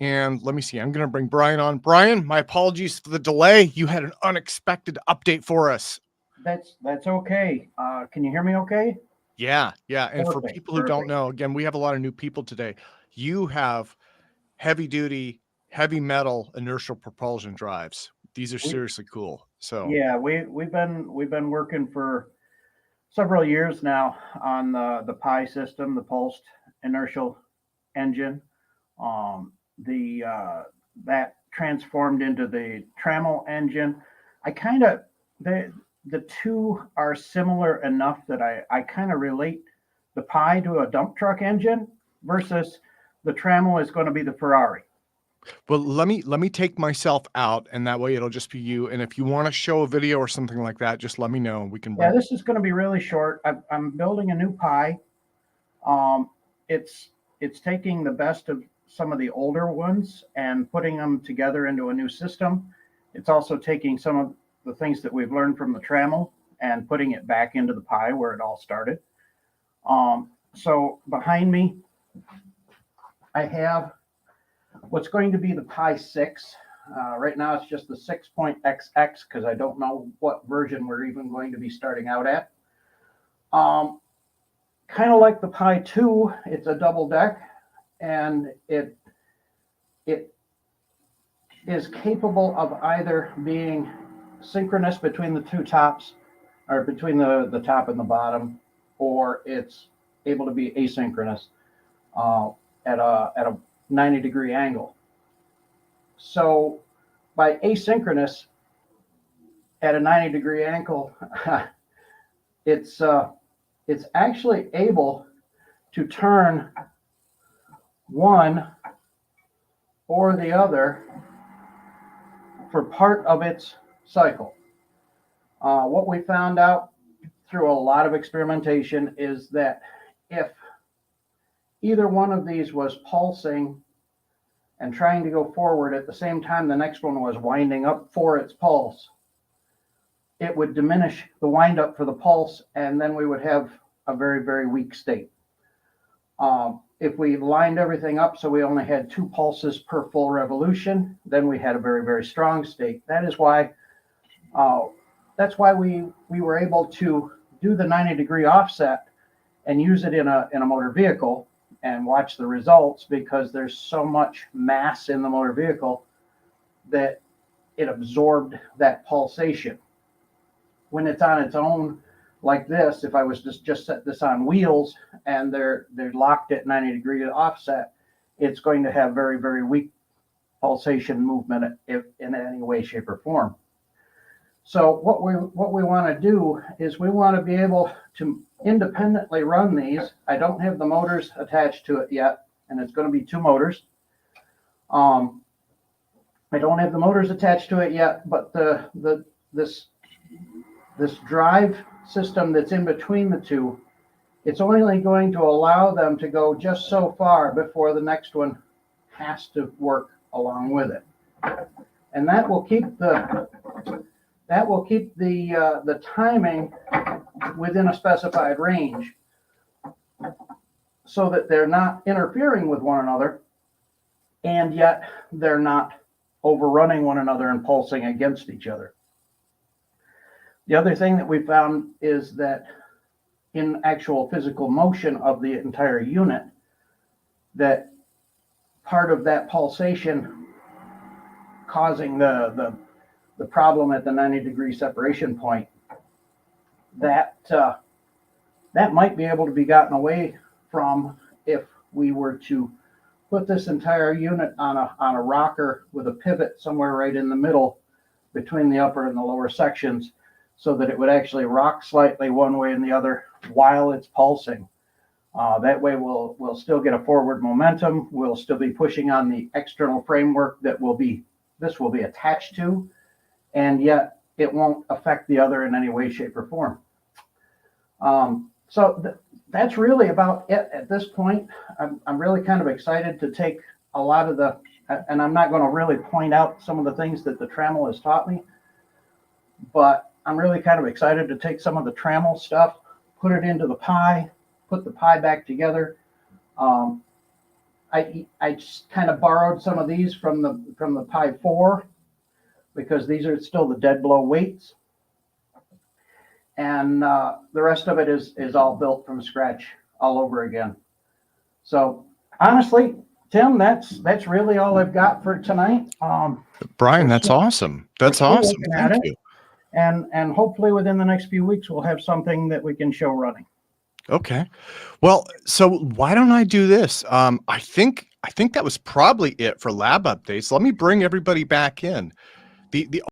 And let me see, I'm going to bring Brian on. Brian, my apologies for the delay. You had an unexpected update for us. That's okay. Can you hear me okay? Yeah, yeah. And for Perfect, people who don't perfect. know, again, we have a lot of new people today. You have heavy duty, heavy metal inertial propulsion drives. These are We seriously cool. So, yeah, we've been working for several years now on the Pi system, the pulsed inertial engine. The That transformed into the Trammel engine. I kind of the two are similar enough that I kind of relate the Pi to a dump truck engine versus the Trammel is going to be the Ferrari. well, let me take myself out, and that way it'll just be you. And if you want to show a video or something like that, just let me know, and we can Yeah, bring. this is going to be really short. I'm building a new Pi. Um, it's it's taking the best of some of the older ones and putting them together into a new system. It's also taking some of the things that we've learned from the Trammel and putting it back into the Pi where it all started. So behind me, I have what's going to be the Pi 6. Right now, it's just the 6.XX because I don't know what version we're even going to be starting out at. Um, Kind of like the Pi 2, it's a double deck, and it is capable of either being synchronous between the two tops, or between the top and the bottom, or it's able to be asynchronous uh, at a 90-degree angle. So by asynchronous at a 90-degree angle, it's it's actually able to turn one or the other for part of its cycle. What we found out through a lot of experimentation is that if either one of these was pulsing and trying to go forward at the same time the next one was winding up for its pulse, it would diminish the wind up for the pulse, and then we would have a very, very weak state. If we lined everything up so we only had 2 pulses per full revolution, then we had a very, very strong state. Uh, that's why we were able to do the 90-degree offset and use it in a motor vehicle and watch the results, because there's so much mass in the motor vehicle that it absorbed that pulsation. When it's on its own like this, if I was just set this on wheels and they're locked at 90-degree offset, it's going to have very, very weak pulsation movement if in any way, shape, or form. So what we want to do is we want to be able to independently run these. I don't have the motors attached to it yet, and it's going to be 2 motors. I don't have the motors attached to it yet, but this drive system that's in between the two, it's only going to allow them to go just so far before the next one has to work along with it, and that will keep the timing within a specified range, so that they're not interfering with one another, and yet they're not overrunning one another and pulsing against each other. The other thing that we found is that in actual physical motion of the entire unit, that part of that pulsation causing the problem at the 90-degree separation point, that might be able to be gotten away from if we were to put this entire unit on a rocker with a pivot somewhere right in the middle between the upper and the lower sections, so that it would actually rock slightly one way and the other while it's pulsing. That way we'll still get a forward momentum. We'll still be pushing on the external framework that this will be attached to, and yet it won't affect the other in any way, shape, or form. That's really about it at this point. I'm really kind of excited to take a lot of and I'm not going to really point out some of the things that the Trammel has taught me, but I'm really kind of excited to take some of the Trammel stuff, put it into the Pi, put the Pi back together. I just kind of borrowed some of these from the Pi 4 because these are still the dead blow weights. And the rest of it is all built from scratch all over again. So honestly, Tim, that's really all I've got for tonight. Brian, that's awesome. That's awesome. Thank you. And hopefully within the next few weeks, we'll have something that we can show running. Okay. Well, so why don't I do this? I think that was probably it for lab updates. Let me bring everybody back in. The